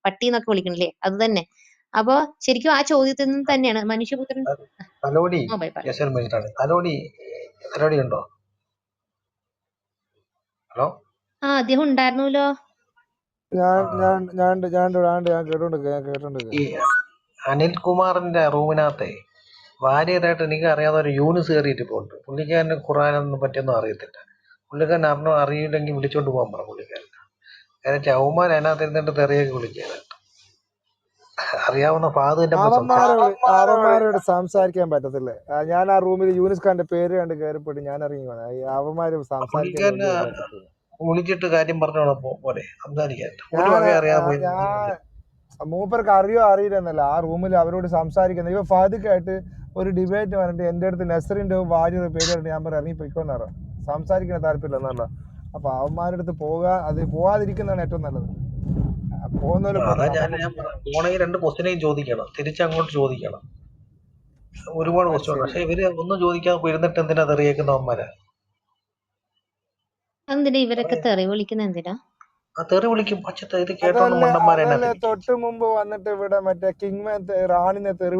പട്ടി എന്നൊക്കെ വിളിക്കണില്ലേ അത് തന്നെ. അപ്പൊ ശരിക്കും ആ ചോദ്യത്തിൽ നിന്ന് തന്നെയാണ് മനുഷ്യപുത്രൻ. തലോടി മൊബൈൽ പറയാം. യെസ് മിനിറ്റാണ്. തലോടി ഉണ്ടോ? ഹലോ, അദ്ദേഹം ഉണ്ടായിരുന്നല്ലോ. ഞാൻ കേട്ടോണ്ട്. ഈ അനിൽകുമാറിന്റെ റൂമിനകത്തെ ഭാര്യയായിട്ട് എനിക്ക് അറിയാവുന്ന ഒരു യൂണിസ് കയറിയിട്ട് പോകുന്നുണ്ട്. പുള്ളിക്കാരന് ഖുറാനൊന്നും പറ്റിയൊന്നും അറിയത്തില്ല. പുള്ളിക്കാരൻ അറിയില്ലെങ്കിൽ വിളിച്ചോണ്ട് പോകാൻ പറ പുള്ളിക്കാരൻ. കാരണം ചൗമാൻ അതിനകത്ത് ഇരുന്നിട്ട് തെറിയൊക്കെ വിളിക്കുക. അറിയാവുന്ന ഫാദുവിന്റെ അവന്മാരോട് സംസാരിക്കാൻ പറ്റത്തില്ലേ? ഞാൻ ആ റൂമിൽ യൂനിസ് ഖാന്റെ പേര് കണ്ട് കയറിപ്പോയിട്ട് ഞാൻ ഇറങ്ങി വന്നു. അവന്മാര് സംസാരിക്കാൻ വിളിച്ചിട്ട് കാര്യം പറഞ്ഞോളാം പോലെ സംസാരിക്കാൻ. ഒരു വക അറിയാതെ മൂപ്പർക്ക് അറിയോ അറിയില്ലെന്നല്ല, ആ റൂമിൽ അവരോട് സംസാരിക്കുന്നത്. ഇവ ഫാദിക്കായിട്ട് ഒരു ഡിബേറ്റ് പറഞ്ഞിട്ട് എൻ്റെ അടുത്ത് നസറിന്റെ ഭാര്യയുടെ പേര് പറഞ്ഞിട്ട് ഞാൻ പറയാം ഇറങ്ങി പൊയ്ക്കോന്നറ. സംസാരിക്കുന്ന താല്പര്യമില്ല എന്നല്ല. അപ്പൊ അവന്മാരുടെ അടുത്ത് പോകാതിരിക്കുന്നതാണ് ഏറ്റവും നല്ലത്. പോണെങ്കിൽ 2 ക്വസ്റ്റ്യനെയും ചോദിക്കണം, തിരിച്ചങ്ങോട്ട് ചോദിക്കണം. ഒരുപാട് ക്വസ്റ്റ്യൻ ഉണ്ട്. പക്ഷെ ഇവര് ഒന്നും ചോദിക്കാതെ ഇരുന്നിട്ട് എന്തിനാ തെറിയേക്കുന്നവന്മാരാ? എന്തിനാ ഇവരൊക്കെ തെറി വിളിക്കുന്ന? എന്തിനാ തെറി വിളിക്കും? പക്ഷെ ഇത് കേട്ടോണ്ട് മണ്ടന്മാരെ തൊട്ട് മുമ്പ് വന്നിട്ട് ഇവിടെ മറ്റേ കിങ് റാണിനെ തെറി